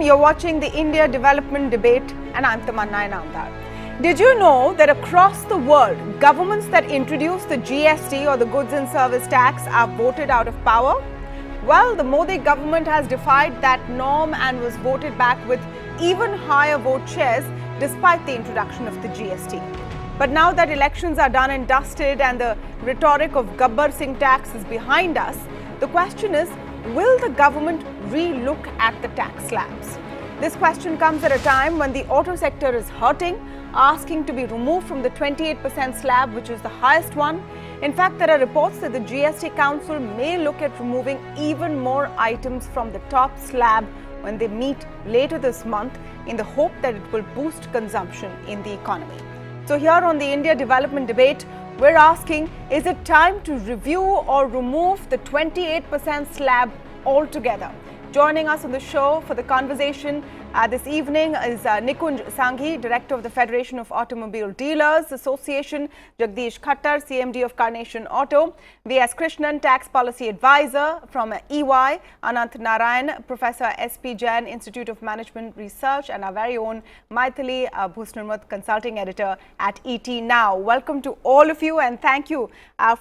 You're watching the India Development Debate and I'm Tamanna Inamdar. Did you know that across the world, governments that introduce the GST or the goods and service tax are voted out of power? Well, the Modi government has defied that norm and was voted back with even higher vote shares despite the introduction of the GST. But now that elections are done and dusted and the rhetoric of Gabbar Singh tax is behind us, the question is, will the government re-look at the tax slabs? This question comes at a time when the auto sector is hurting, asking to be removed from the 28% slab, which is the highest one. In fact, there are reports that the GST Council may look at removing even more items from the top slab when they meet later this month in the hope that it will boost consumption in the economy. So here on the India Development Debate, we're asking, is it time to review or remove the 28% slab altogether? Joining us on the show for the conversation this evening is Nikunj Sanghi, Director of the Federation of Automobile Dealers Association, Jagdish Khattar, CMD of Carnation Auto, V.S. Krishnan, Tax Policy Advisor from EY, Anant Narayan, Professor S.P. Jain, Institute of Management Research, and our very own Maithili Bhusnurmat, Consulting Editor at ET Now. Welcome to all of you and thank you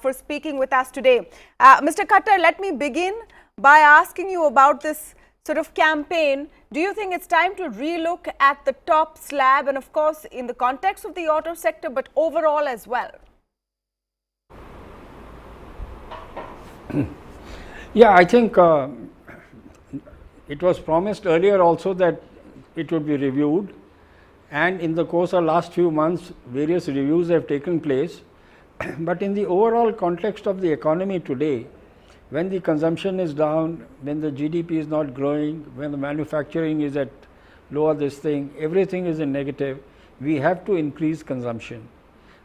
for speaking with us today. Mr. Khattar, let me begin by asking you about this sort of campaign. Do you think it's time to relook at the top slab and of course in the context of the auto sector but overall as well? Yeah, I think it was promised earlier also that it would be reviewed, and in the course of last few months various reviews have taken place. But in the overall context of the economy today, when the consumption is down, when the GDP is not growing, when the manufacturing is at lower this thing, everything is in negative, we have to increase consumption.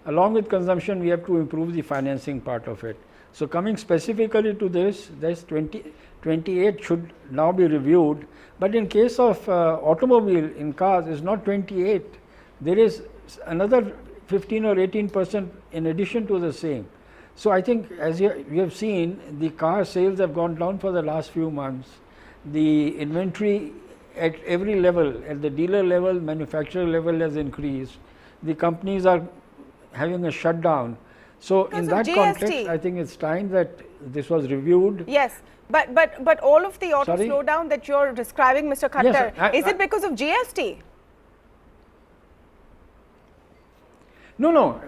Along with consumption, we have to improve the financing part of it. So coming specifically to this 28 should now be reviewed, but in case of automobile, in cars, is not 28. There is another 15 or 18% in addition to the same. So I think, as you have seen, the car sales have gone down for the last few months. The inventory at every level, at the dealer level, manufacturer level, has increased. The companies are having a shutdown. So in that context, I think it's time that this was reviewed. Yes, but all of the auto slowdown that you're describing, Mr. Khattar, yes, is it because of GST? No,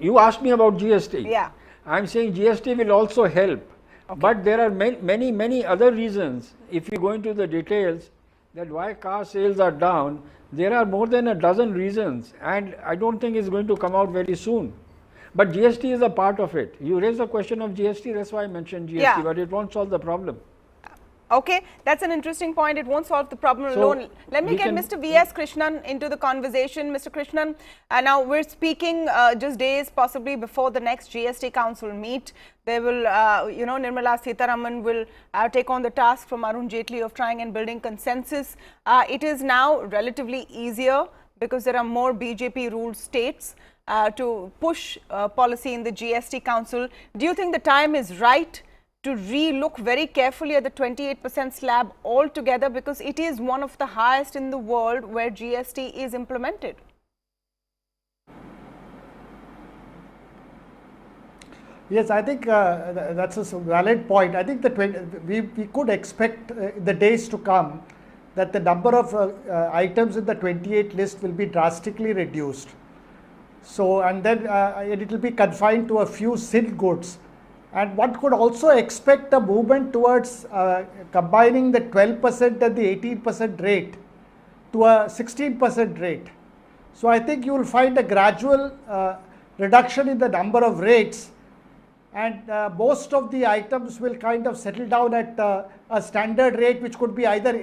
you asked me about GST. Yeah. I'm saying GST will also help, okay, but there are many other reasons. If you go into the details that why car sales are down, there are more than a dozen reasons, and I don't think it's going to come out very soon. But GST is a part of it. You raised the question of GST, that's why I mentioned GST, yeah, but it won't solve the problem. Okay, that's an interesting point. It won't solve the problem alone. Let me get Mr. V.S. Krishnan into the conversation. Mr. Krishnan, now we're speaking just days possibly before the next GST Council meet. They will, Nirmala Sitharaman will take on the task from Arun Jaitley of trying and building consensus. It is now relatively easier because there are more BJP ruled states to push policy in the GST Council. Do you think the time is right to re-look very carefully at the 28% slab altogether, because it is one of the highest in the world where GST is implemented? Yes, I think that's a valid point. I think we could expect in the days to come that the number of items in the 28 list will be drastically reduced. So, and then it will be confined to a few sin goods. And one could also expect a movement towards combining the 12% and the 18% rate to a 16% rate. So I think you will find a gradual reduction in the number of rates, and most of the items will kind of settle down at a standard rate, which could be either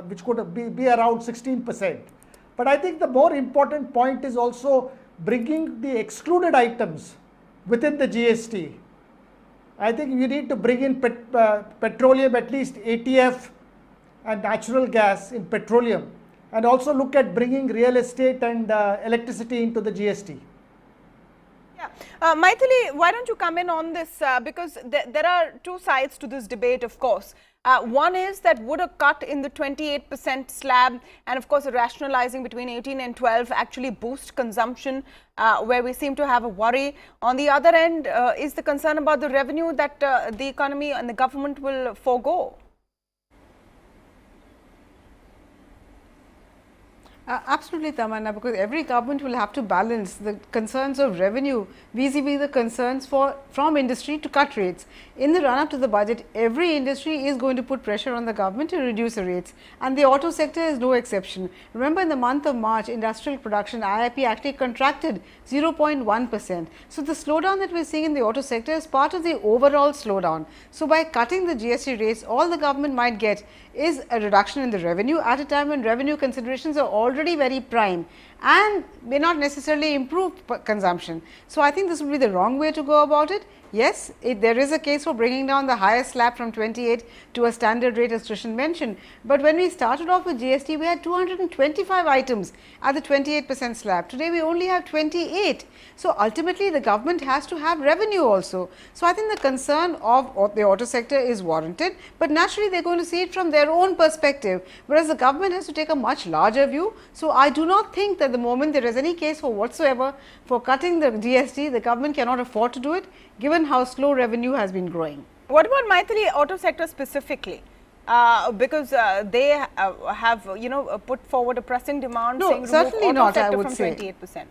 which could be around 16%. But I think the more important point is also bringing the excluded items within the GST. I think you need to bring in petroleum, at least ATF and natural gas in petroleum, and also look at bringing real estate and electricity into the GST. Yeah. Maithili, why don't you come in on this, because there are two sides to this debate, of course. One is that would a cut in the 28% slab and of course a rationalizing between 18 and 12 actually boost consumption, where we seem to have a worry. On the other end is the concern about the revenue that the economy and the government will forego. Absolutely, Tamanna, because every government will have to balance the concerns of revenue vis-a-vis the concerns from industry to cut rates. In the run-up to the budget, every industry is going to put pressure on the government to reduce the rates, and the auto sector is no exception. Remember, in the month of March, industrial production, IIP, actually contracted 0.1%. So, the slowdown that we are seeing in the auto sector is part of the overall slowdown. So, by cutting the GST rates, all the government might get is a reduction in the revenue at a time when revenue considerations are already very prime and may not necessarily improve consumption. So, I think this would be the wrong way to go about it. Yes, there is a case for bringing down the highest slab from 28 to a standard rate, as Krishan mentioned, but when we started off with GST, we had 225 items at the 28% slab. Today, we only have 28. So, ultimately the government has to have revenue also. So, I think the concern of the auto sector is warranted, but naturally they are going to see it from their own perspective, whereas the government has to take a much larger view. So, I do not think that the moment there is any case for whatsoever for cutting the GST, the government cannot afford to do it, given how slow revenue has been growing. What about Maithili, auto sector specifically? Because they have put forward a pressing demand. No, saying certainly auto not, sector I would from say. 28%.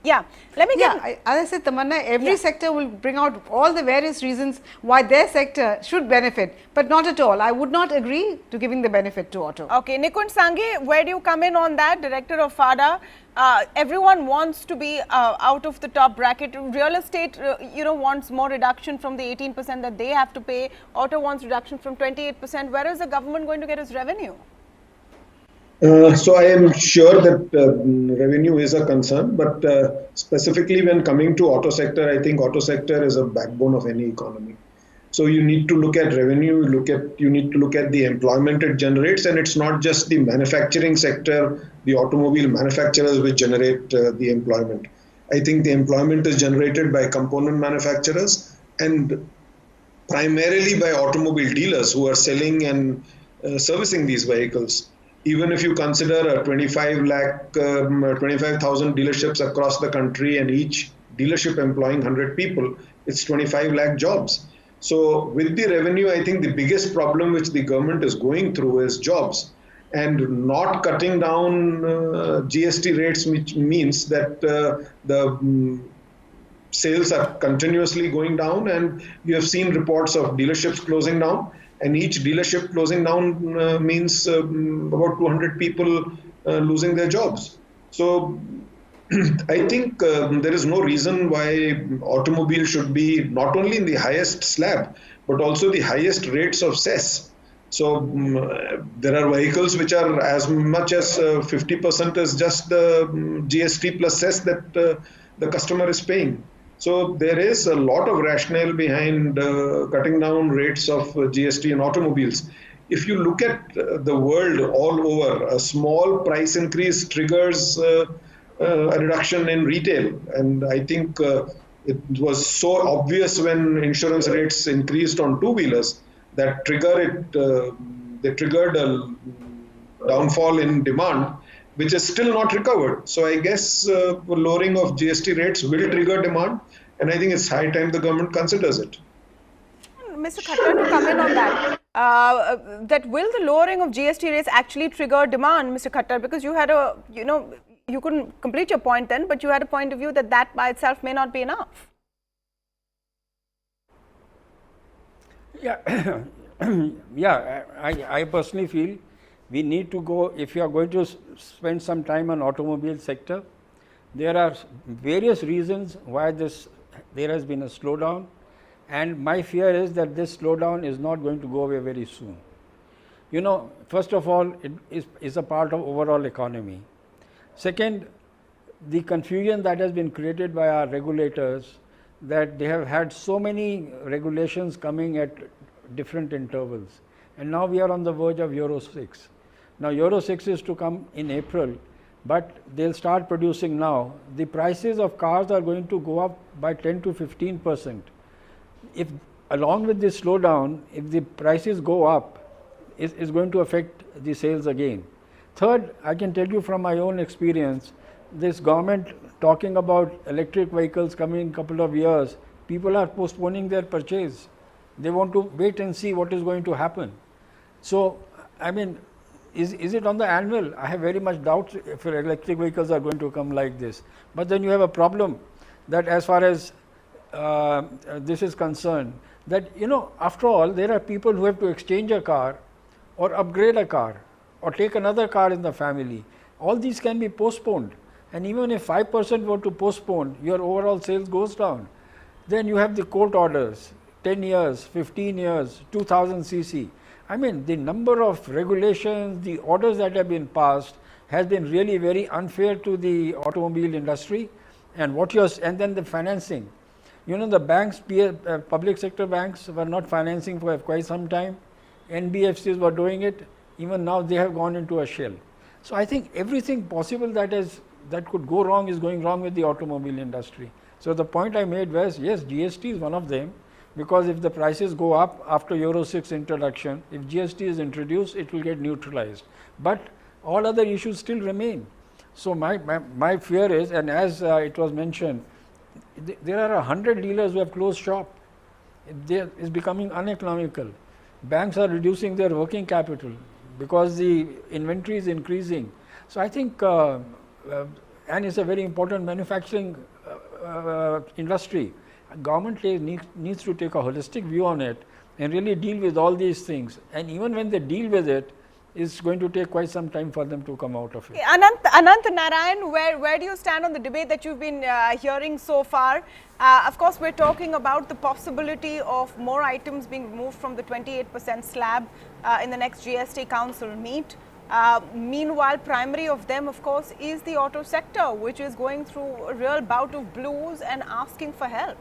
Yeah, let me get. As I said, Tamanna, every sector will bring out all the various reasons why their sector should benefit, but not at all. I would not agree to giving the benefit to auto. Okay, Nikund Sanghi, where do you come in on that? Director of FADA, everyone wants to be out of the top bracket. Real estate, wants more reduction from the 18% that they have to pay. Auto wants reduction from 28%. Where is the government going to get its revenue? So I am sure that revenue is a concern, but specifically when coming to auto sector, I think auto sector is a backbone of any economy. So you need to look at revenue, you need to look at the employment it generates, and it's not just the manufacturing sector, the automobile manufacturers which generate the employment. I think the employment is generated by component manufacturers and primarily by automobile dealers who are selling and servicing these vehicles. Even if you consider a 25,000 dealerships across the country and each dealership employing 100 people, it's 25 lakh jobs. So with the revenue, I think the biggest problem which the government is going through is jobs, and not cutting down GST rates, which means that the sales are continuously going down, and you have seen reports of dealerships closing down. And each dealership closing down means about 200 people losing their jobs. So I think there is no reason why automobile should be not only in the highest slab, but also the highest rates of cess. So there are vehicles which are as much as 50% as just the GST plus cess that the customer is paying. So there is a lot of rationale behind cutting down rates of GST in automobiles. If you look at the world all over, a small price increase triggers a reduction in retail. And I think it was so obvious when insurance rates increased on two-wheelers that they triggered a downfall in demand, which is still not recovered. So I guess lowering of GST rates will trigger demand, and I think it's high time the government considers it. Mr. Khattar, to come in on that, that will the lowering of GST rates actually trigger demand, Mr. Khattar, because you had you couldn't complete your point then, but you had a point of view that that by itself may not be enough. Yeah, yeah. I personally feel we need to go, if you are going to spend some time on automobile sector, there are various reasons why there has been a slowdown, and my fear is that this slowdown is not going to go away very soon. First of all, it is a part of overall economy. Second, the confusion that has been created by our regulators, that they have had so many regulations coming at different intervals, and now we are on the verge of Euro 6. Now Euro 6 is to come in April, but they'll start producing now. The prices of cars are going to go up by 10 to 15%. If along with this slowdown, if the prices go up, is going to affect the sales again. Third, I can tell you from my own experience, this government talking about electric vehicles coming in a couple of years, people are postponing their purchase. They want to wait and see what is going to happen. So, I mean, is it on the anvil? I have very much doubts if electric vehicles are going to come like this. But then you have a problem that as far as this is concerned, that after all, there are people who have to exchange a car or upgrade a car or take another car in the family. All these can be postponed, and even if 5% were to postpone, your overall sales goes down. Then you have the court orders, 10 years, 15 years, 2000 cc. I mean, the number of regulations, the orders that have been passed has been really very unfair to the automobile industry. And and then the financing. The banks, public sector banks were not financing for quite some time. NBFCs were doing it. Even now they have gone into a shell. So I think everything possible that could go wrong is going wrong with the automobile industry. So the point I made was, yes, GST is one of them, because if the prices go up after Euro 6 introduction, if GST is introduced, it will get neutralized. But all other issues still remain. So my fear is, and as it was mentioned, there are 100 dealers who have closed shop. It's becoming uneconomical. Banks are reducing their working capital because the inventory is increasing. So I think, and it's a very important manufacturing industry. Government needs to take a holistic view on it and really deal with all these things. And even when they deal with it, it's going to take quite some time for them to come out of it. Anant Narayan, where do you stand on the debate that you've been hearing so far? Of course, we're talking about the possibility of more items being removed from the 28% slab in the next GST Council meet. Meanwhile, primary of them, of course, is the auto sector, which is going through a real bout of blues and asking for help.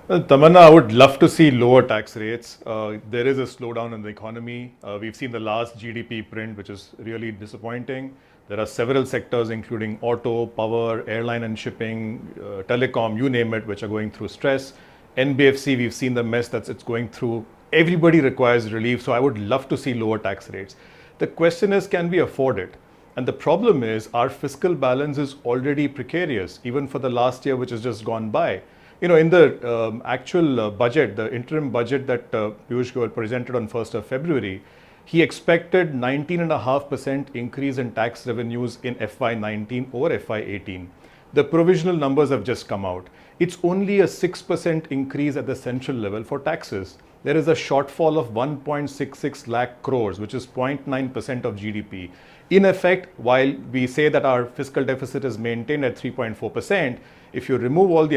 Well, Tamanna, I would love to see lower tax rates. There is a slowdown in the economy. We've seen the last GDP print, which is really disappointing. There are several sectors, including auto, power, airline and shipping, telecom, you name it, which are going through stress. NBFC, we've seen the mess that it's going through. Everybody requires relief, so I would love to see lower tax rates. The question is, can we afford it? And the problem is, our fiscal balance is already precarious, even for the last year, which has just gone by. In the actual budget, the interim budget that Piyush Goyal presented on 1st of February, he expected 19.5% increase in tax revenues in FY19 over FY18. The provisional numbers have just come out. It's only a 6% increase at the central level for taxes. There is a shortfall of 1.66 lakh crores, which is 0.9% of GDP. In effect, while we say that our fiscal deficit is maintained at 3.4%, if you remove all the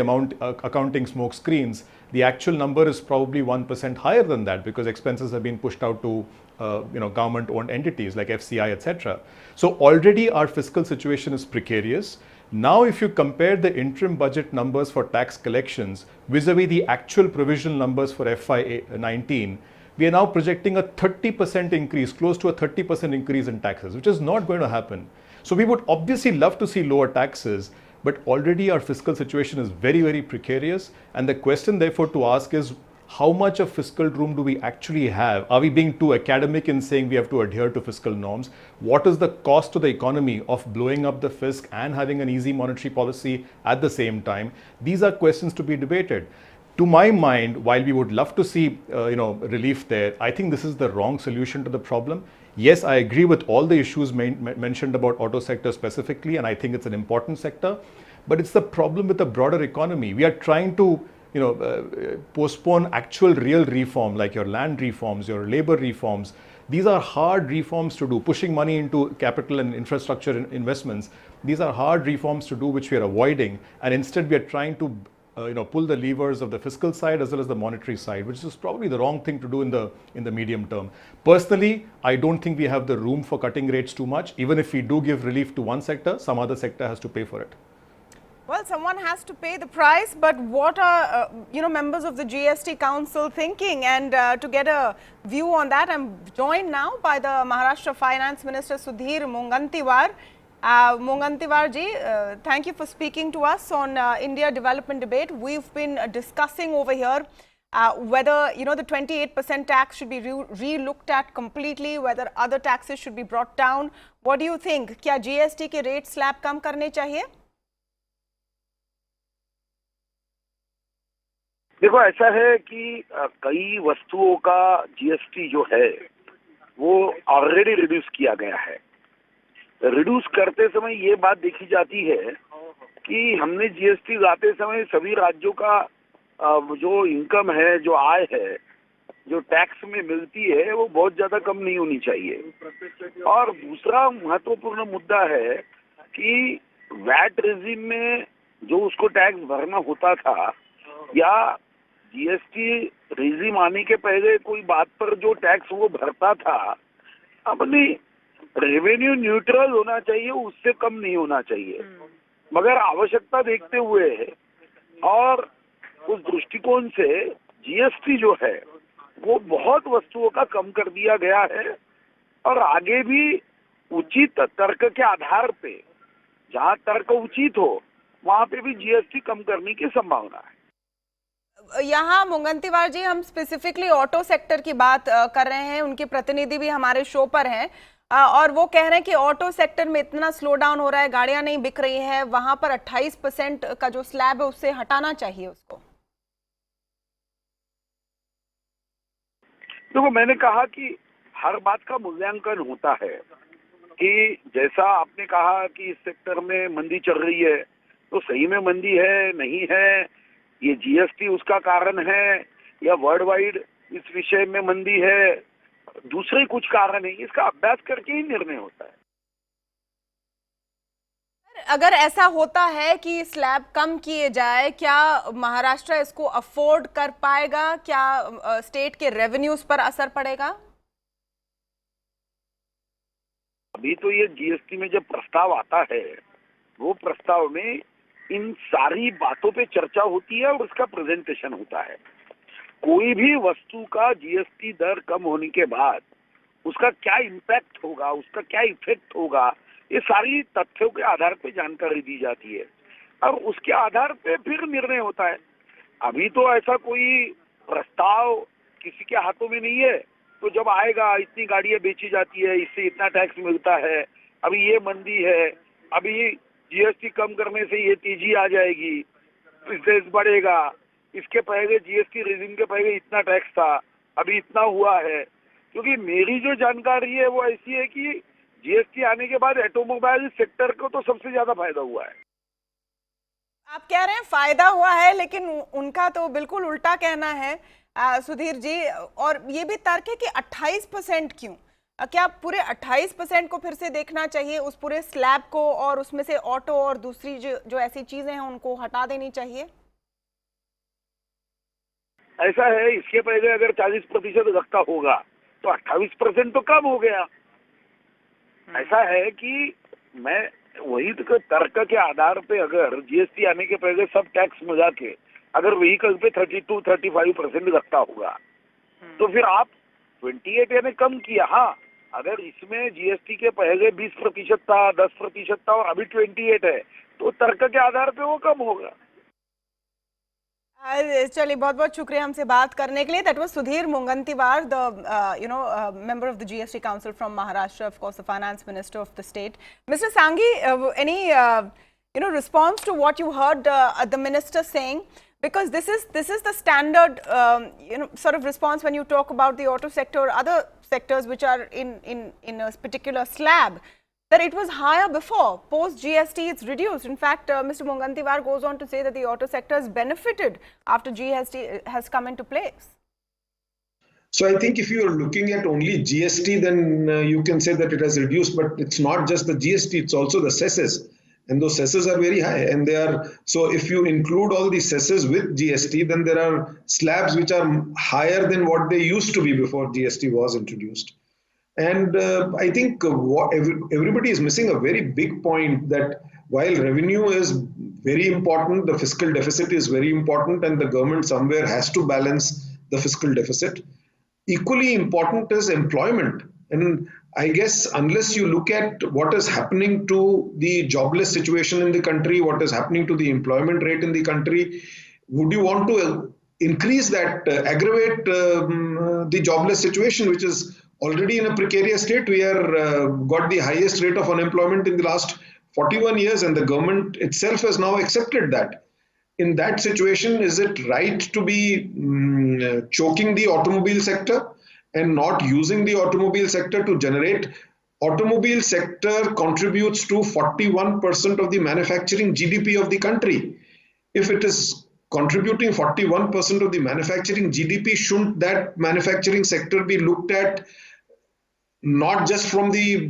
accounting smoke screens, the actual number is probably 1% higher than that, because expenses have been pushed out to government-owned entities like FCI, etc. So already our fiscal situation is precarious. Now, if you compare the interim budget numbers for tax collections vis-a-vis the actual provisional numbers for FY19, we are now projecting a 30% increase, close to a 30% increase in taxes, which is not going to happen. So we would obviously love to see lower taxes, but already our fiscal situation is very, very precarious. And the question therefore to ask is, how much of fiscal room do we actually have? Are we being too academic in saying we have to adhere to fiscal norms? What is the cost to the economy of blowing up the fisc and having an easy monetary policy at the same time? These are questions to be debated. To my mind, while we would love to see relief there, I think this is the wrong solution to the problem. Yes, I agree with all the issues mentioned about auto sector specifically, and I think it's an important sector, but it's the problem with the broader economy. We are trying to postpone actual real reform, like your land reforms, your labor reforms. These are hard reforms to do, pushing money into capital and infrastructure investments. These are hard reforms to do, which we are avoiding, and instead we are trying to pull the levers of the fiscal side as well as the monetary side, which is probably the wrong thing to do in the medium term. Personally, I don't think we have the room for cutting rates too much. Even if we do give relief to one sector, some other sector has to pay for it. Well, someone has to pay the price, but what are members of the GST Council thinking? And to get a view on that, I'm joined now by the Maharashtra Finance Minister Sudhir Mungantiwar. Mungantiwar ji, thank you for speaking to us on India Development Debate. We've been discussing over here whether the 28% tax should be re-looked at completely, whether other taxes should be brought down. What do you think? क्या GST के rate slab कम करने चाहिए? देखो, ऐसा है कि कई वस्तुओं का जीएसटी जो है वो ऑलरेडी रिड्यूस किया गया है। रिड्यूस करते समय ये बात देखी जाती है कि हमने जीएसटी लाते समय सभी राज्यों का जो इनकम है, जो आय है, जो टैक्स में मिलती है, वो बहुत ज्यादा कम नहीं होनी चाहिए। और दूसरा महत्वपूर्ण मुद्दा है कि वैट रेजिम में जो उसको टैक्स भरना होता था या जीएसटी रेजिम आने के पहले कोई बात पर जो टैक्स वो भरता था, अपनी रेवेन्यू न्यूट्रल होना चाहिए, उससे कम नहीं होना चाहिए। मगर आवश्यकता देखते हुए और उस दृष्टिकोण से जीएसटी जो है वो बहुत वस्तुओं का कम कर दिया गया है और आगे भी उचित तर्क के आधार पे, जहां तर्क उचित हो वहां पे भी जीएसटी कम करने की संभावना है। यहाँ मुंगंतीवार जी, हम स्पेसिफिकली ऑटो सेक्टर की बात कर रहे हैं। उनके प्रतिनिधि भी हमारे शो पर हैं और वो कह रहे हैं कि ऑटो सेक्टर में इतना स्लो डाउन हो रहा है, गाड़ियां नहीं बिक रही हैं, वहां पर 28% का जो स्लैब है उससे हटाना चाहिए उसको। देखो, मैंने कहा कि हर बात का मूल्यांकन होता है कि जैसा आपने कहा कि इस सेक्टर में मंदी चल रही है, तो सही में मंदी है नहीं है, ये जीएसटी उसका कारण है या वर्ल्ड वाइड इस विषय में मंदी है, दूसरे कुछ कारण है, इसका अभ्यास करके ही निर्णय होता है। अगर ऐसा होता है कि स्लैब कम किए जाए, क्या महाराष्ट्र इसको अफोर्ड कर पाएगा? क्या स्टेट के रेवेन्यूज पर असर पड़ेगा? अभी तो ये जीएसटी में जब प्रस्ताव आता है, वो प्रस्ताव में इन सारी बातों पे चर्चा होती है और उसका प्रेजेंटेशन होता है। कोई भी वस्तु का जीएसटी दर कम होने के बाद उसका क्या इम्पैक्ट होगा, उसका क्या इफेक्ट होगा, ये सारी तथ्यों के आधार पे जानकारी दी जाती है और उसके आधार पे फिर निर्णय होता है। अभी तो ऐसा कोई प्रस्ताव किसी के हाथों में नहीं है, तो जब आएगा इतनी गाड़ियां बेची जाती है, इससे इतना टैक्स मिलता है, अभी ये मंदी है, अभी जीएसटी कम करने से ये तेजी आ जाएगी, बिजनेस बढ़ेगा, इसके पहले जीएसटी रेजिम के पहले इतना टैक्स था, अभी इतना हुआ है। क्योंकि मेरी जो जानकारी है वो ऐसी है कि जीएसटी आने के बाद ऑटोमोबाइल सेक्टर को तो सबसे ज्यादा फायदा हुआ है। आप कह रहे हैं फायदा हुआ है, लेकिन उनका तो बिल्कुल उल्टा कहना है सुधीर जी। और ये भी तर्क है कि 28% क्यों? क्या पूरे 28% को फिर से देखना चाहिए, उस पूरे स्लैब को, और उसमें से ऑटो और दूसरी जो ऐसी चीजें हैं उनको हटा देनी चाहिए? ऐसा है, इसके पहले अगर 40% रखता होगा तो 28% तो कम हो गया। ऐसा है कि मैं वही तो तर्क के आधार पे अगर जीएसटी आने के पहले सब टैक्स मिला के अगर व्हीकल पे 32-35% रखता होगा तो फिर आप 28 यानी कम किया। हाँ, अगर इसमें जीएसटी के पहले 20% था, 10% था और अभी 28 है, तो तर्क के आधार पे वो कम होगा। चलिए, बहुत बहुत शुक्रिया हमसे बात करने के लिए। That was Sudhir Mungantiwar, the member of the GST Council from Maharashtra, of course the finance minister of the state. Mr. Sanghi, any response to what you heard the minister saying? Because this is the standard sort of response when you talk about the auto sector or other sectors which are in a particular slab, that it was higher before. Post GST it's reduced. In fact, Mr. Mungantiwar goes on to say that the auto sector has benefited after GST has come into place. So I think if you are looking at only GST, then you can say that it has reduced, but it's not just the GST, it's also the cesses. And those cesses are very high, and they are, so if you include all the cesses with GST, then there are slabs which are higher than what they used to be before GST was introduced. And I think everybody is missing a very big point, that while revenue is very important. The fiscal deficit is very important, and the government somewhere has to balance the fiscal deficit. Equally important is employment. And I guess unless you look at what is happening to the jobless situation in the country, what is happening to the employment rate in the country, would you want to increase that, aggravate the jobless situation, which is already in a precarious state? We are got the highest rate of unemployment in the last 41 years, and the government itself has now accepted that. In that situation, is it right to be choking the automobile sector and not using the automobile sector to generate? Automobile sector contributes to 41% of the manufacturing GDP of the country. If it is contributing 41% of the manufacturing GDP, shouldn't that manufacturing sector be looked at not just from the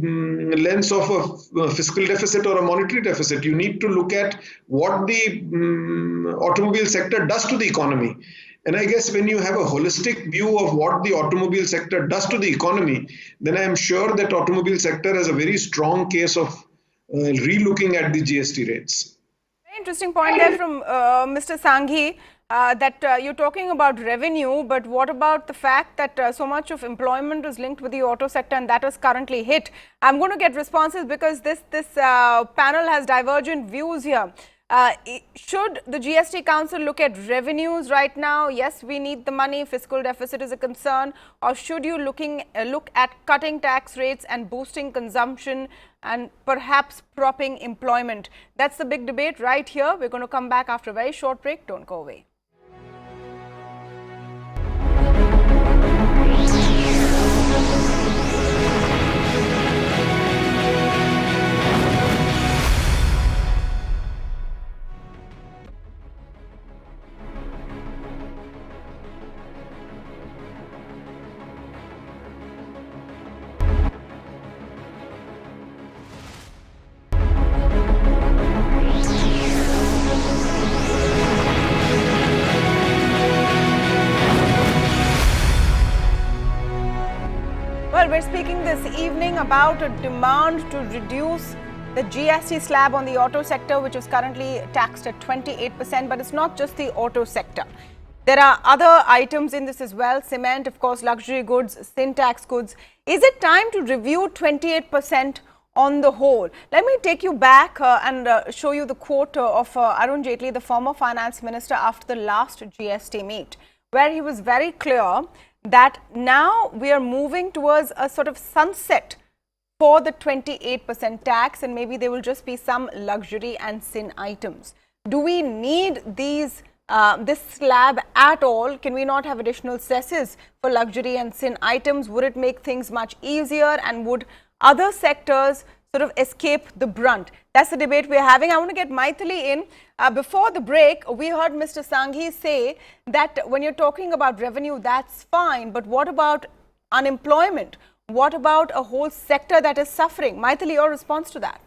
lens of a fiscal deficit or a monetary deficit? You need to look at what the automobile sector does to the economy. And I guess when you have a holistic view of what the automobile sector does to the economy, then I am sure that automobile sector has a very strong case of re-looking at the GST rates. Very interesting point there from Mr. Sanghi. That you're talking about revenue, but what about the fact that so much of employment is linked with the auto sector, and that is currently hit? I'm going to get responses because this panel has divergent views here. Should the GST Council look at revenues right now? Yes, we need the money. Fiscal deficit is a concern. Or should you look at cutting tax rates and boosting consumption and perhaps propping employment? That's the big debate right here. We're going to come back after a very short break. Don't go away. We're speaking this evening about a demand to reduce the GST slab on the auto sector, which is currently taxed at 28%, but it's not just the auto sector. There are other items in this as well: cement, of course, luxury goods, sin tax goods. Is it time to review 28% on the whole? Let me take you back and show you the quote of Arun Jaitley, the former finance minister, after the last GST meet, where he was very clear that now we are moving towards a sort of sunset for the 28% tax, and maybe there will just be some luxury and sin items. Do we need these this slab at all? Can we not have additional cesses for luxury and sin items? Would it make things much easier, and would other sectors sort of escape the brunt? That's the debate we're having. I want to get Maithili in. Before the break, we heard Mr. Sanghi say that when you're talking about revenue, that's fine. But what about unemployment? What about a whole sector that is suffering? Maithili, your response to that?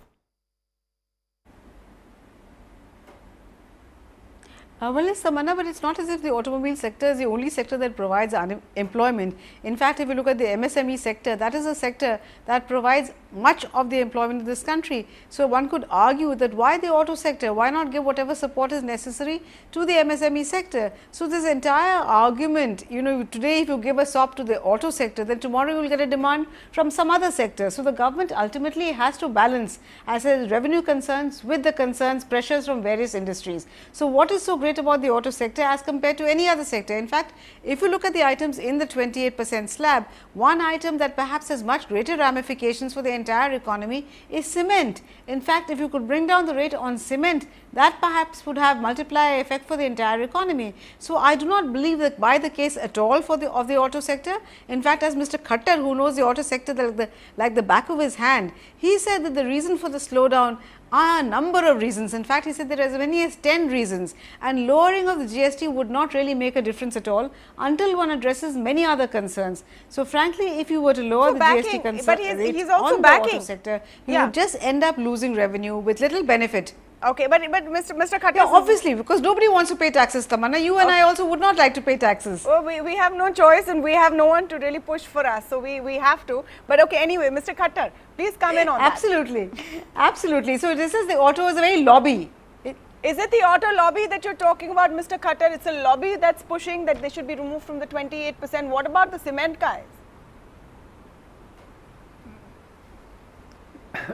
Well, it's Tamanna, but it's not as if the automobile sector is the only sector that provides employment. In fact, if you look at the MSME sector, that is a sector that provides much of the employment in this country. So, one could argue that why the auto sector? Why not give whatever support is necessary to the MSME sector? So, this entire argument, you know, today if you give a sop to the auto sector, then tomorrow you will get a demand from some other sector. So, the government ultimately has to balance as a revenue concerns with the concerns, pressures from various industries. So, what is so great about the auto sector as compared to any other sector? In fact, if you look at the items in the 28% slab, one item that perhaps has much greater ramifications for the entire economy is cement. In fact, if you could bring down the rate on cement, that perhaps would have multiplier effect for the entire economy. So, I do not believe that by the case at all for the auto sector. In fact, as Mr. Khattar, who knows the auto sector like the back of his hand, he said that the reason for the slowdown are a number of reasons. In fact, he said there are as many as 10 reasons, and lowering of the GST would not really make a difference at all until one addresses many other concerns. So, frankly, if you were to lower the GST concern rates on the auto sector, you would just end up losing revenue with little benefit. Okay, but Mr. Khattar, yeah, obviously, because nobody wants to pay taxes, Tamanna. You and I also would not like to pay taxes. Well, we have no choice, and we have no one to really push for us. So, we have to. But okay, anyway, Mr. Khattar, please come in on absolutely. Absolutely. So, this is the auto is a very lobby. Is it the auto lobby that you're talking about, Mr. Khattar? It's a lobby that's pushing that they should be removed from the 28%. What about the cement guys?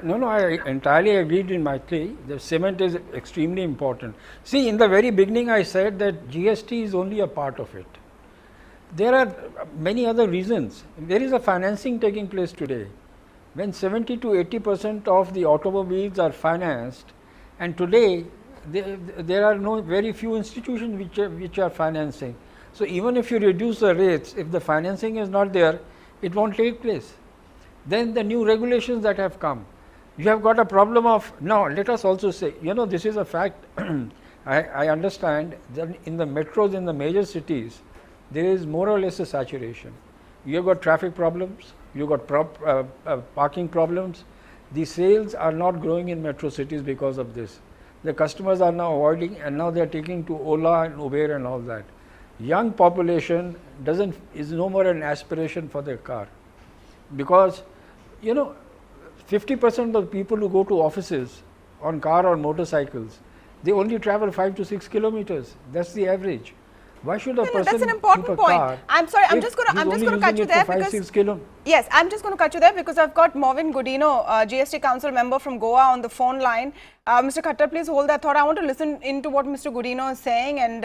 No, I entirely agreed in Maitri. The cement is extremely important. See, in the very beginning, I said that GST is only a part of it. There are many other reasons. There is a financing taking place today. When 70 to 80% of the automobiles are financed, and today there are very few institutions which are financing. So, even if you reduce the rates, if the financing is not there, it won't take place. Then the new regulations that have come, you have got a problem of, now let us also say, this is a fact. I understand that in the metros, in the major cities, there is more or less a saturation. You have got traffic problems, you have got parking problems. The sales are not growing in metro cities because of this. The customers are now avoiding, and now they are taking to Ola and Uber and all that. Young population is no more an aspiration for their car, because 50% of the people who go to offices on car or motorcycles, they only travel 5 to 6 kilometers. That's the average. Why should a person that's an important keep a point. car? I'm sorry, I'm just going to cut you there because yes, I'm just going to cut you there because I've got Movin Godino, GST Council member from Goa, on the phone line. Mr. Khattar, please hold that thought. I want to listen into what Mr. Godino is saying, and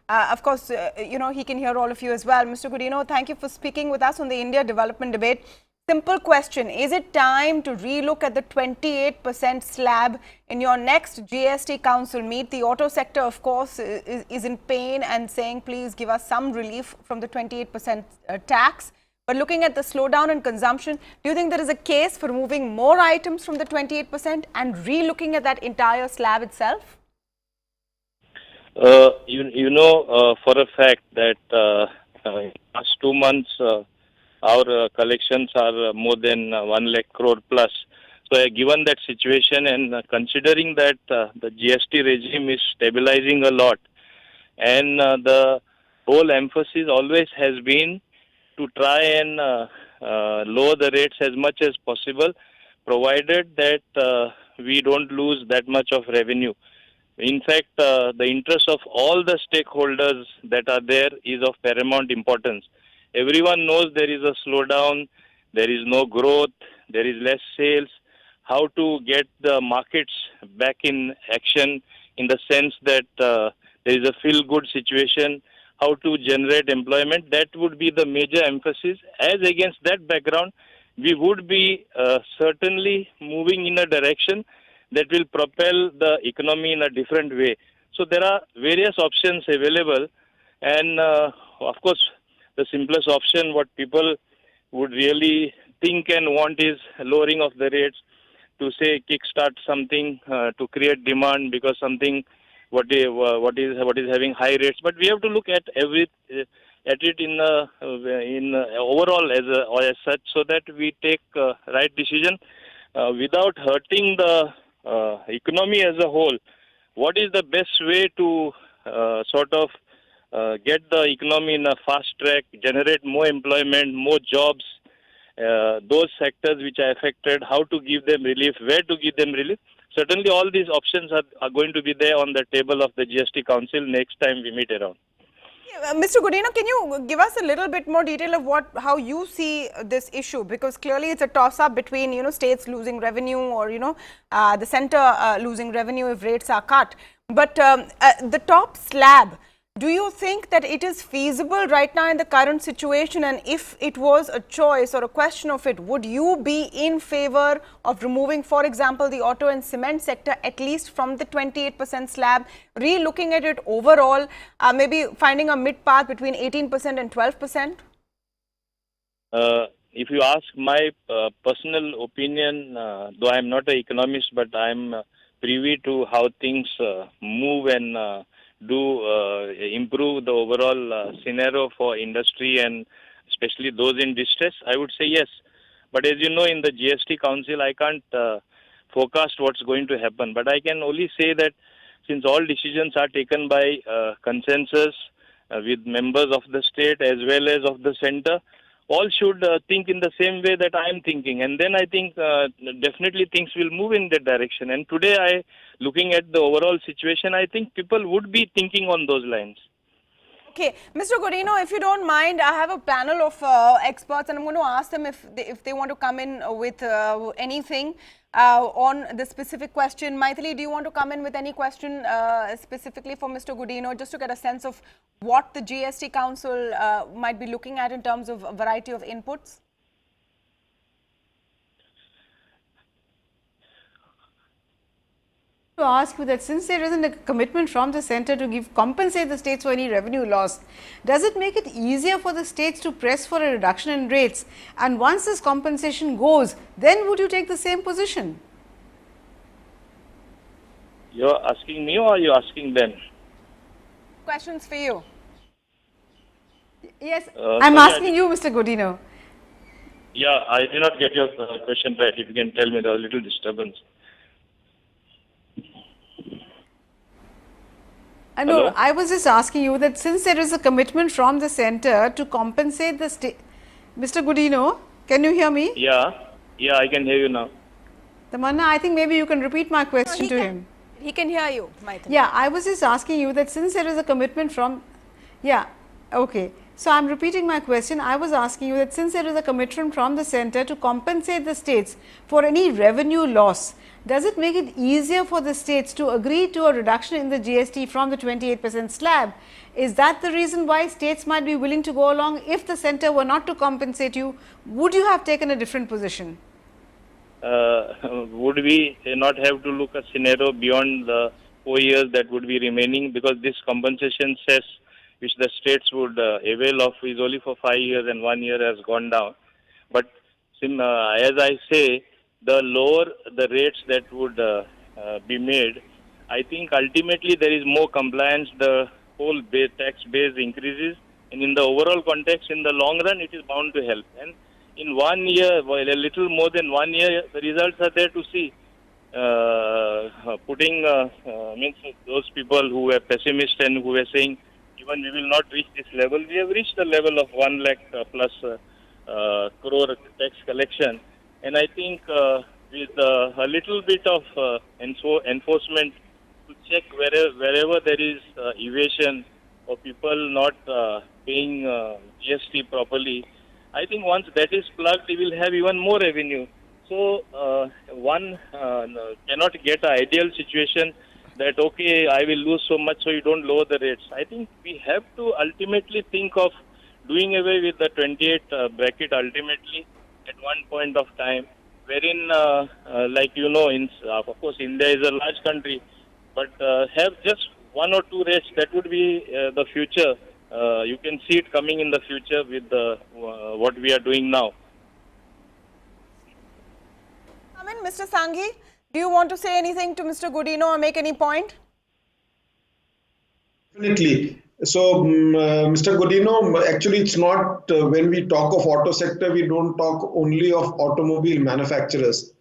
of course, he can hear all of you as well. Mr. Godino, thank you for speaking with us on the India development debate. Simple question, is it time to relook at the 28% slab in your next GST Council meet? The auto sector, of course, is in pain and saying, please give us some relief from the 28% tax. But looking at the slowdown in consumption, do you think there is a case for removing more items from the 28% and re-looking at that entire slab itself? For a fact that in the last 2 months, our collections are more than 1 lakh crore plus. So, given that situation and considering that the GST regime is stabilizing a lot, and the whole emphasis always has been to try and lower the rates as much as possible, provided that we don't lose that much of revenue. In fact, the interest of all the stakeholders that are there is of paramount importance. Everyone knows there is a slowdown, there is no growth, there is less sales. How to get the markets back in action in the sense that there is a feel-good situation, how to generate employment, that would be the major emphasis. As against that background, we would be certainly moving in a direction that will propel the economy in a different way. So there are various options available, and of course, the simplest option what people would really think and want is lowering of the rates to say kickstart something to create demand because something what is having high rates. But we have to look at it in overall as such, so that we take right decision without hurting the economy as a whole. What is the best way to get the economy in a fast track, generate more employment, more jobs, those sectors which are affected, how to give them relief, where to give them relief. Certainly all these options are going to be there on the table of the GST Council next time we meet around. Mr. Godino, can you give us a little bit more detail of how you see this issue? Because clearly it's a toss-up between, states losing revenue or, the center losing revenue if rates are cut. But the top slab, do you think that it is feasible right now in the current situation? And if it was a choice or a question of it, would you be in favor of removing, for example, the auto and cement sector at least from the 28% slab, re-looking at it overall, maybe finding a mid-path between 18% and 12%? If you ask my personal opinion, though I am not an economist, but I am privy to how things move and do improve the overall scenario for industry and especially those in distress, I would say yes. But as you know, in the GST Council, I can't forecast what's going to happen. But I can only say that since all decisions are taken by consensus with members of the state as well as of the center, all should think in the same way that I am thinking, and then I think definitely things will move in that direction. And today, looking at the overall situation, I think people would be thinking on those lines. Okay, Mr. Godino, if you don't mind, I have a panel of experts, and I'm going to ask them if they want to come in with anything on the specific question. Maithili, do you want to come in with any question specifically for Mr. Godino, just to get a sense of what the GST Council might be looking at in terms of a variety of inputs? To ask you that since there isn't a commitment from the centre to compensate the states for any revenue loss, does it make it easier for the states to press for a reduction in rates? And once this compensation goes, then would you take the same position? You're asking me or you're asking them? Questions for you. Yes, I'm asking you, Mr. Godino. Yeah, I did not get your question right. If you can tell me, there was a little disturbance. No, I was just asking you that since there is a commitment from the centre to compensate the state. Mr. Godino, can you hear me? Yeah, I can hear you now. Tamanna, I think maybe you can repeat my question to him. He can hear you, Maithili. Yeah, I was just asking you that since there is a commitment from, okay. So I'm repeating my question. I was asking you that since there is a commitment from the centre to compensate the states for any revenue loss, does it make it easier for the states to agree to a reduction in the GST from the 28% slab? Is that the reason why states might be willing to go along? If the centre were not to compensate you, would you have taken a different position? Would we not have to look a scenario beyond the 4 years that would be remaining, because this compensation cess which the states would avail of is only for 5 years and 1 year has gone down. But as I say, the lower the rates that would be made, I think ultimately there is more compliance, the whole tax base increases, and in the overall context, in the long run, it is bound to help. And in 1 year, well, a little more than 1 year, the results are there to see. Means those people who were pessimists and who were saying, even we will not reach this level, we have reached the level of 1 lakh plus crore tax collection. And I think with a little bit of enforcement to check wherever there is evasion or people not paying GST properly, I think once that is plugged, we will have even more revenue. So one cannot get an ideal situation that, okay, I will lose so much, so you don't lower the rates. I think we have to ultimately think of doing away with the 28 bracket ultimately at one point of time, wherein, like you know, of course, India is a large country, but have just 1 or 2 rates, that would be the future. You can see it coming in the future with what we are doing now. Mr. Sanghi, do you want to say anything to Mr. Godino or make any point? Definitely. So, Mr. Godino, actually, it's not when we talk of auto sector, we don't talk only of automobile manufacturers.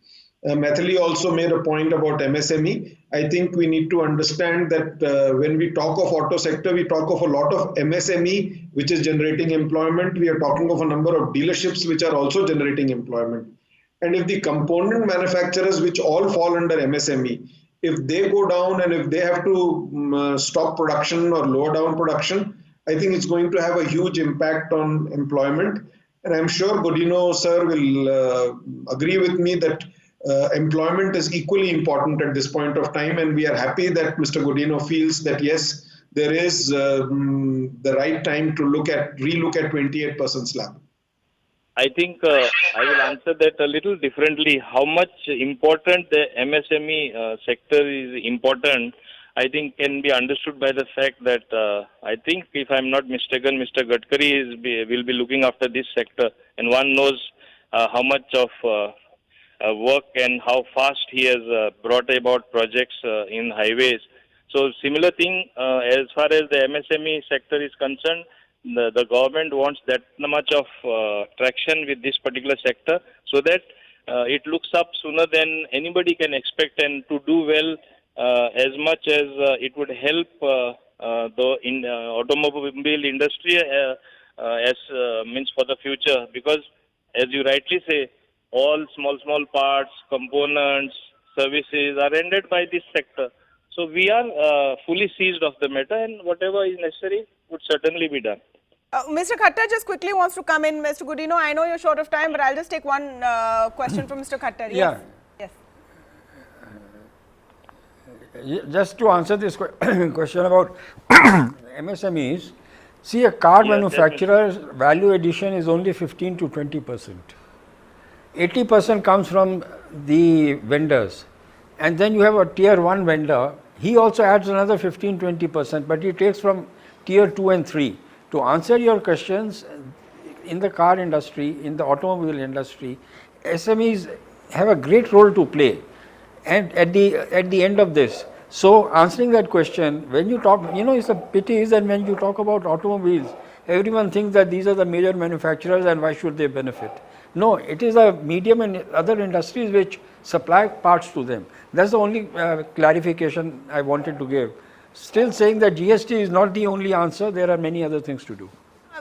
Maithili also made a point about MSME. I think we need to understand that when we talk of auto sector, we talk of a lot of MSME, which is generating employment. We are talking of a number of dealerships, which are also generating employment. And if the component manufacturers, which all fall under MSME, if they go down and if they have to stop production or lower down production, I think it's going to have a huge impact on employment. And I'm sure Godino sir will agree with me that employment is equally important at this point of time. And we are happy that Mr. Godino feels that, yes, there is the right time to relook at 28% slab. I think I will answer that a little differently. How much important the MSME sector is important, I think can be understood by the fact that I think, if I'm not mistaken, Mr. Gadkari will be looking after this sector, and one knows how much of work and how fast he has brought about projects in highways. So similar thing as far as the MSME sector is concerned, the government wants that much of traction with this particular sector, so that it looks up sooner than anybody can expect, and to do well as much as it would help the automobile industry as means for the future, because as you rightly say, all small parts, components, services are rendered by this sector. So we are fully seized of the matter, and whatever is necessary would certainly be done. Mr. Khattar just quickly wants to come in. Mr. Godino, I know you're short of time, but I'll just take one question from Mr. Khattar. Yes. Yes. Just to answer this question about MSMEs, see, a car manufacturer's value addition is only 15 to 20%. 80% comes from the vendors, and then you have a tier 1 vendor. He also adds another 15-20%, but he takes from tier 2 and 3. To answer your questions, in the car industry, in the automobile industry, SMEs have a great role to play. And at the end of this, so answering that question, when you talk, it's a pity is that when you talk about automobiles, everyone thinks that these are the major manufacturers and why should they benefit? No, it is a medium and other industries which supply parts to them. That's the only clarification I wanted to give. Still saying that GST is not the only answer, there are many other things to do.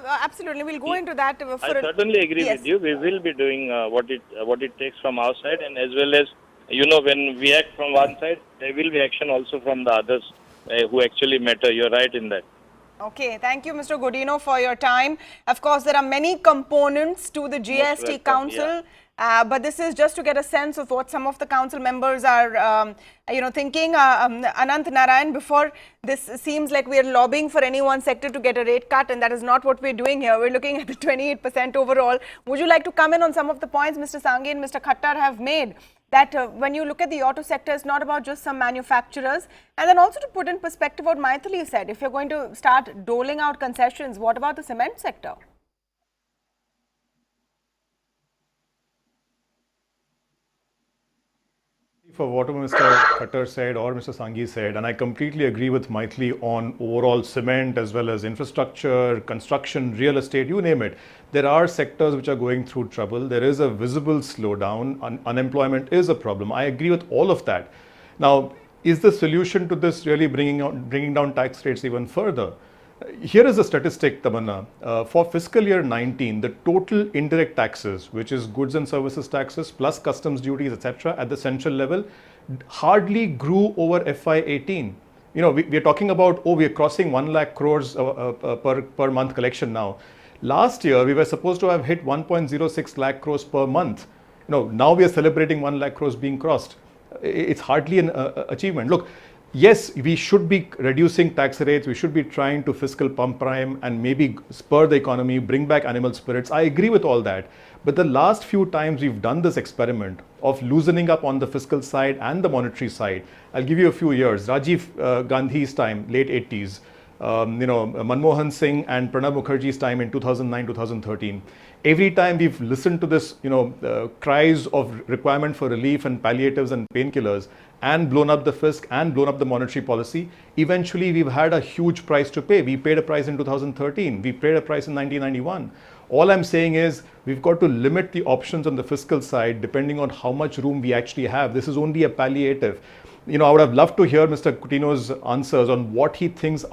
Absolutely, we'll go into that. I certainly agree with you. We will be doing what it takes from our side, and as well as, when we act from one side, there will be action also from the others who actually matter. You're right in that. Okay, thank you, Mr. Godino, for your time. Of course, there are many components to the GST Council, but this is just to get a sense of what some of the council members are, thinking. Anant Narayan, before this seems like we are lobbying for any one sector to get a rate cut, and that is not what we're doing here. We're looking at the 28% overall. Would you like to come in on some of the points Mr. Sanghi and Mr. Khattar have made? That when you look at the auto sector, it's not about just some manufacturers. And then also to put in perspective what Maithili said, if you're going to start doling out concessions, what about the cement sector? For what Mr. Khattar said or Mr. Sanghi said, and I completely agree with Maithili on overall cement as well as infrastructure, construction, real estate, you name it. There are sectors which are going through trouble. There is a visible slowdown. Unemployment is a problem. I agree with all of that. Now, is the solution to this really bringing down tax rates even further? Here is a statistic, Tamanna. For fiscal year 19, the total indirect taxes, which is goods and services taxes plus customs duties, etc., at the central level, hardly grew over FY18. We are talking about, we are crossing 1 lakh crores per month collection now. Last year, we were supposed to have hit 1.06 lakh crores per month. Now we are celebrating 1 lakh crores being crossed. It's hardly an achievement. Look, yes, we should be reducing tax rates. We should be trying to fiscal pump prime and maybe spur the economy, bring back animal spirits. I agree with all that. But the last few times we've done this experiment of loosening up on the fiscal side and the monetary side, I'll give you a few years. Rajiv Gandhi's time, late 80s. Manmohan Singh and Pranab Mukherjee's time in 2009, 2013. Every time we've listened to this, cries of requirement for relief and palliatives and painkillers and blown up the fisc and blown up the monetary policy, eventually we've had a huge price to pay. We paid a price in 2013. We paid a price in 1991. All I'm saying is we've got to limit the options on the fiscal side depending on how much room we actually have. This is only a palliative. I would have loved to hear Mr. Coutinho's answers on what he thinks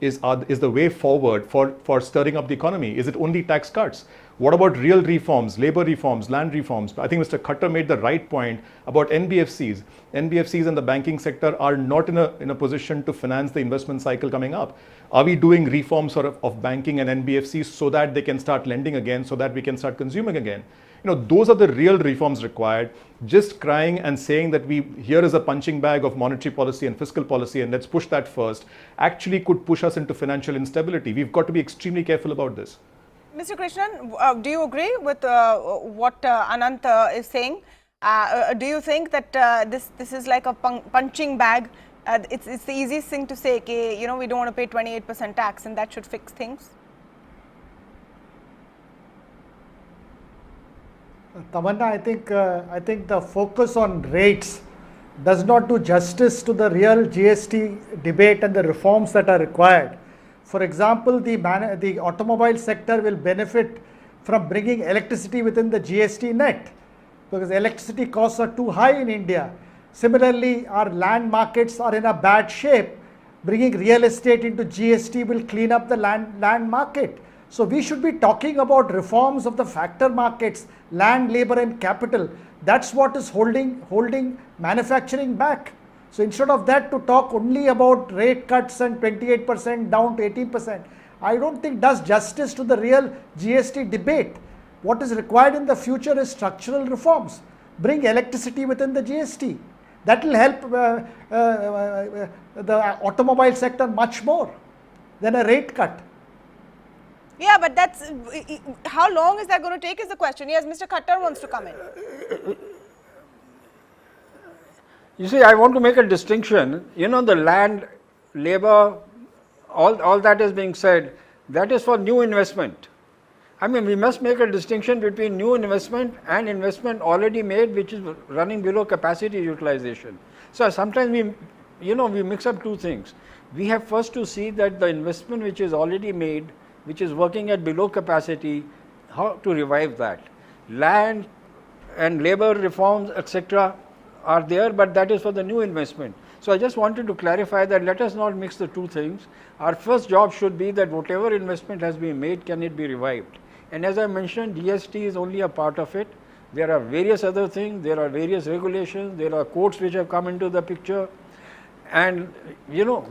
is the way forward for stirring up the economy. Is it only tax cuts? What about real reforms, labor reforms, land reforms? I think Mr. Khattar made the right point about NBFCs. NBFCs and the banking sector are not in a position to finance the investment cycle coming up. Are we doing reforms of banking and NBFCs so that they can start lending again, so that we can start consuming again? Those are the real reforms required. Just crying and saying that here is a punching bag of monetary policy and fiscal policy and let's push that first, actually could push us into financial instability. We've got to be extremely careful about this. Mr. Krishnan, do you agree with what Anant is saying? Do you think that this is like a punching bag? It's the easiest thing to say, we don't want to pay 28% tax and that should fix things? Tamanna, I think the focus on rates does not do justice to the real GST debate and the reforms that are required. For example, the automobile sector will benefit from bringing electricity within the GST net because electricity costs are too high in India. Similarly, our land markets are in a bad shape. Bringing real estate into GST will clean up the land market. So we should be talking about reforms of the factor markets, land, labor and capital. That's what is holding manufacturing back. So instead of that, to talk only about rate cuts and 28% down to 18%, I don't think does justice to the real GST debate. What is required in the future is structural reforms. Bring electricity within the GST. That will help the automobile sector much more than a rate cut. Yeah, but that's how long is that going to take is the question. Yes, Mr. Khattar wants to come in. You see, I want to make a distinction. You know, the land, labor, all that is being said, that is for new investment. I mean, we must make a distinction between new investment and investment already made, which is running below capacity utilization. So sometimes we mix up two things. We have first to see that the investment which is already made, which is working at below capacity, how to revive that. Land and labor reforms, etc., are there, but that is for the new investment. So I just wanted to clarify that let us not mix the two things. Our first job should be that whatever investment has been made, can it be revived? And as I mentioned, GST is only a part of it. There are various other things, there are various regulations, there are courts which have come into the picture. And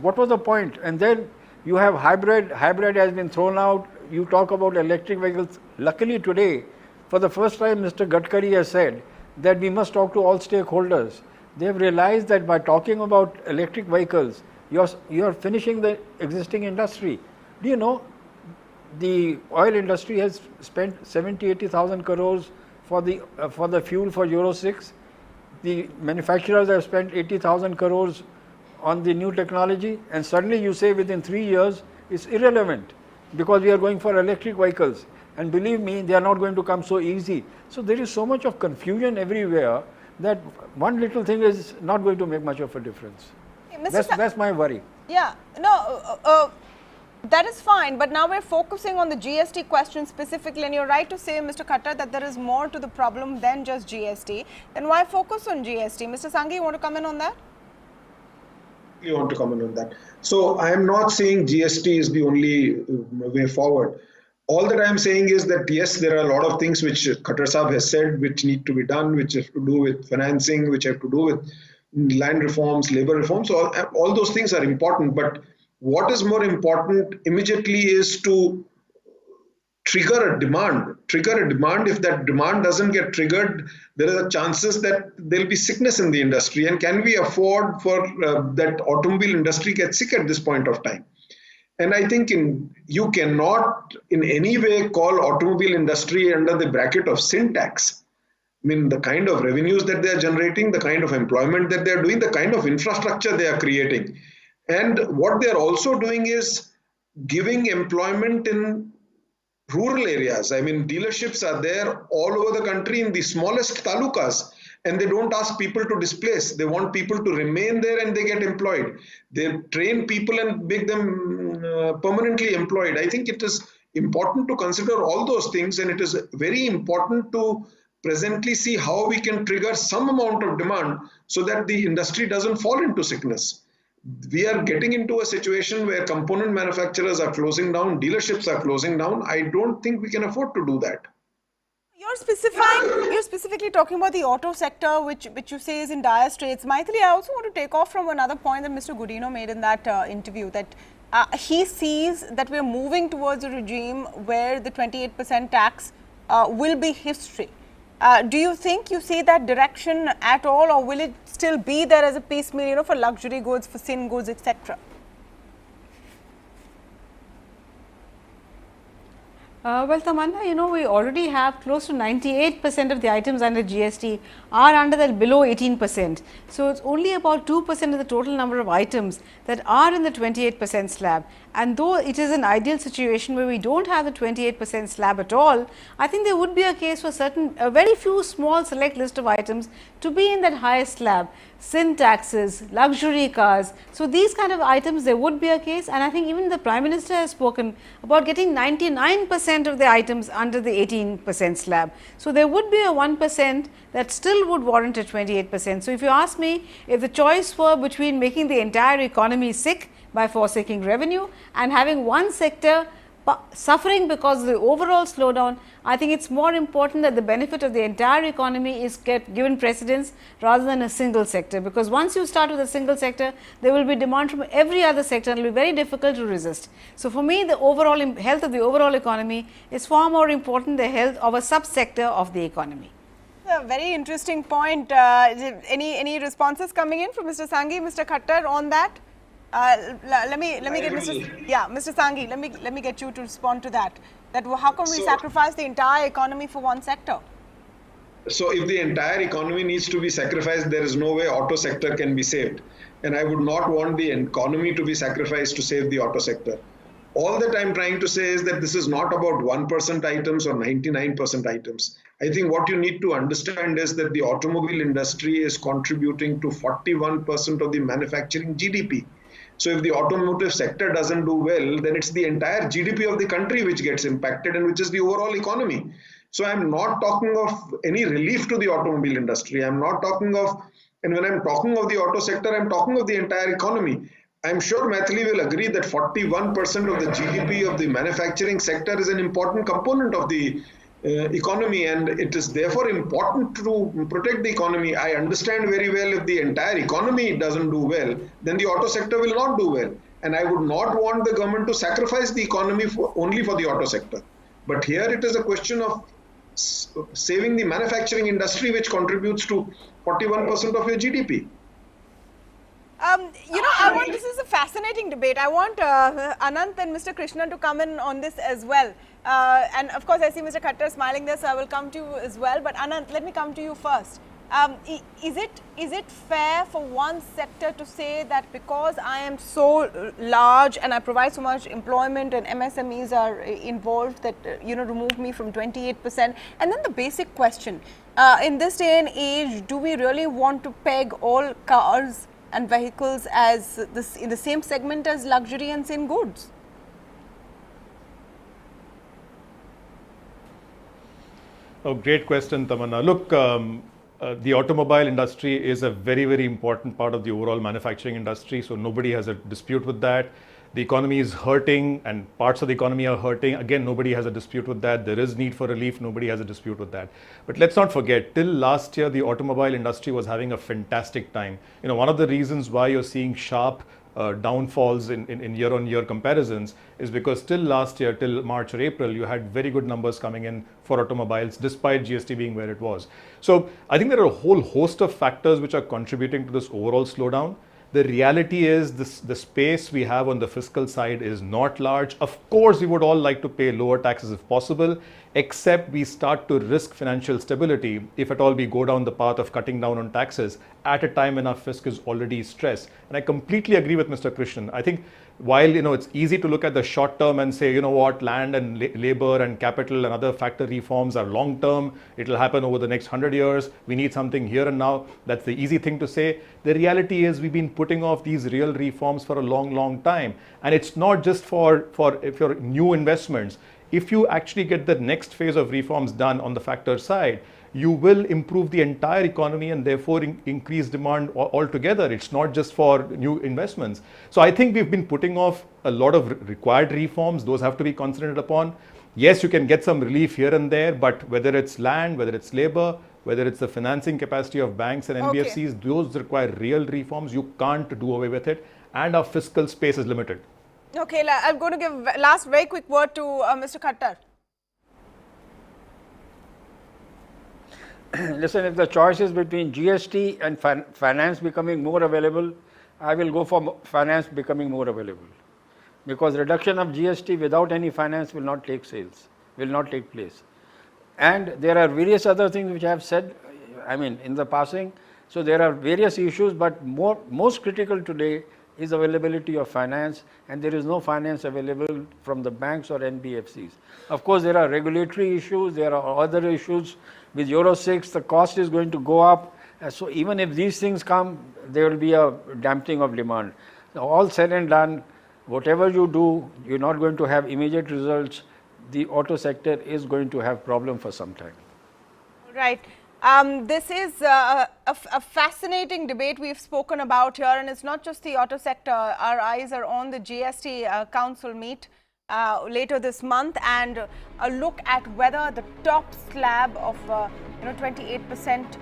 what was the point? And then you have hybrid has been thrown out. You talk about electric vehicles. Luckily today, for the first time, Mr. Gadkari has said that we must talk to all stakeholders. They have realized that by talking about electric vehicles, you are finishing the existing industry. Do you know, the oil industry has spent 70,000-80,000 crores for the fuel for Euro 6. The manufacturers have spent 80,000 crores on the new technology, and suddenly you say within 3 years it's irrelevant because we are going for electric vehicles. And believe me, they are not going to come so easy. So there is so much of confusion everywhere that one little thing is not going to make much of a difference. That's my worry. Yeah, no, that is fine, but now we're focusing on the GST question specifically, and you're right to say, Mr. Khattar, that there is more to the problem than just GST. Then why focus on GST? Mr. Sanghi, you want to come in on that? You want to comment on that? So I am not saying GST is the only way forward. All that I am saying is that yes, there are a lot of things which Khattar Sahab has said which need to be done, which have to do with financing, which have to do with land reforms, labor reforms. So all those things are important. But what is more important immediately is to trigger a demand. If that demand doesn't get triggered, there are chances that there will be sickness in the industry. And can we afford for that automobile industry get sick at this point of time? And I think you cannot in any way call automobile industry under the bracket of sin tax. I mean, the kind of revenues that they are generating, the kind of employment that they are doing, the kind of infrastructure they are creating. And what they are also doing is giving employment in rural areas. I mean, dealerships are there all over the country in the smallest talukas, and they don't ask people to displace. They want people to remain there and they get employed. They train people and make them permanently employed. I think it is important to consider all those things, and it is very important to presently see how we can trigger some amount of demand so that the industry doesn't fall into sickness. We are getting into a situation where component manufacturers are closing down, dealerships are closing down. I don't think we can afford to do that. You're specifically talking about the auto sector, which you say is in dire straits. Maithili, I also want to take off from another point that Mr. Gudino made in that interview, that he sees that we're moving towards a regime where the 28% tax will be history. Do you think you see that direction at all, or will it still be there as a piecemeal, for luxury goods, for sin goods, etc.? Well, Tamanna, we already have close to 98% of the items under GST are under the below 18%. So it's only about 2% of the total number of items that are in the 28% slab. And though it is an ideal situation where we don't have the 28% slab at all, I think there would be a case for a very few small select list of items to be in that highest slab. Sin taxes, luxury cars. So these kind of items, there would be a case, and I think even the Prime Minister has spoken about getting 99% of the items under the 18% slab. So there would be a 1% that still would warrant a 28%. So if you ask me, if the choice were between making the entire economy sick by forsaking revenue and having one sector suffering because of the overall slowdown, I think it's more important that the benefit of the entire economy is given precedence rather than a single sector, because once you start with a single sector, there will be demand from every other sector and it will be very difficult to resist. So, for me, the overall health of the overall economy is far more important than the health of a subsector of the economy. A very interesting point. Any responses coming in from Mr. Sanghi, Mr. Khattar on that? Let me get Mr. Sanghi. Let me get you to respond to that. That how can we sacrifice the entire economy for one sector? So if the entire economy needs to be sacrificed, there is no way auto sector can be saved. And I would not want the economy to be sacrificed to save the auto sector. All that I'm trying to say is that this is not about 1% items or 99% items. I think what you need to understand is that the automobile industry is contributing to 41% of the manufacturing GDP. So if the automotive sector doesn't do well, then it's the entire GDP of the country which gets impacted and which is the overall economy. So I'm not talking of any relief to the automobile industry. I'm not talking of, and when I'm talking of the auto sector, I'm talking of the entire economy. I'm sure Maithili will agree that 41% of the GDP of the manufacturing sector is an important component of the economy, and it is therefore important to protect the economy. I understand very well if the entire economy doesn't do well, then the auto sector will not do well. And I would not want the government to sacrifice the economy only for the auto sector. But here it is a question of saving the manufacturing industry, which contributes to 41% of your GDP. This is a fascinating debate. I want Anant and Mr. Krishna to come in on this as well. And of course, I see Mr. Khattar smiling there, so I will come to you as well. But Anant, let me come to you first. Is it fair for one sector to say that because I am so large and I provide so much employment and MSMEs are involved that remove me from 28%? And then the basic question, in this day and age, do we really want to peg all cars and vehicles as in the same segment as luxury and thin goods? Oh, great question, Tamanna. Look, the automobile industry is a very, very important part of the overall manufacturing industry, so nobody has a dispute with that. The economy is hurting and parts of the economy are hurting. Again, nobody has a dispute with that. There is need for relief. Nobody has a dispute with that. But let's not forget, till last year, the automobile industry was having a fantastic time. One of the reasons why you're seeing sharp downfalls in year-on-year comparisons is because till last year, till March or April, you had very good numbers coming in for automobiles despite GST being where it was. So I think there are a whole host of factors which are contributing to this overall slowdown. The reality is the space we have on the fiscal side is not large. Of course, we would all like to pay lower taxes if possible, except we start to risk financial stability if at all we go down the path of cutting down on taxes at a time when our fisc is already stressed. And I completely agree with Mr. Krishnan. I think while it's easy to look at the short term and say, land and labor and capital and other factor reforms are long term, it will happen over the next 100 years, we need something here and now. That's the easy thing to say. The reality is we've been putting off these real reforms for a long time, and it's not just for new investments. If you actually get the next phase of reforms done on the factor side, you will improve the entire economy and therefore increase demand altogether. It's not just for new investments. So I think we've been putting off a lot of required reforms. Those have to be concentrated upon. Yes, you can get some relief here and there, but whether it's land, whether it's labor, whether it's the financing capacity of banks and NBFCs, those require real reforms. You can't do away with it, and our fiscal space is limited. Okay, I'm going to give last very quick word to Mr. Khattar. Listen, if the choice is between GST and finance becoming more available, I will go for finance becoming more available. Because reduction of GST without any finance will not take place. And there are various other things which I have said, in the passing. So there are various issues, but most critical today is availability of finance, and there is no finance available from the banks or NBFCs. Of course, there are regulatory issues, there are other issues. With Euro 6, the cost is going to go up. So even if these things come, there will be a damping of demand. All said and done, whatever you do, you're not going to have immediate results. The auto sector is going to have problem for some time. Right. This is a fascinating debate we've spoken about here, and it's not just the auto sector. Our eyes are on the GST Council meet. later this month, and a look at whether the top slab of 28%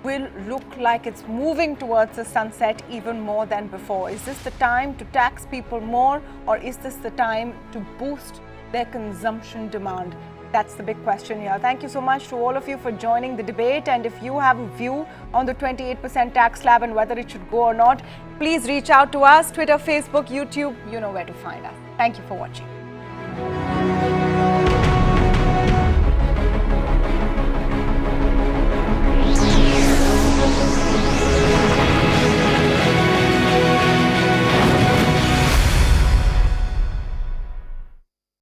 will look like it's moving towards the sunset even more than before. Is this the time to tax people more, or is this the time to boost their consumption demand? That's the big question here. Thank you so much to all of you for joining the debate, and if you have a view on the 28% tax slab and whether it should go or not, please reach out to us, Twitter, Facebook, YouTube, you know where to find us. Thank you for watching.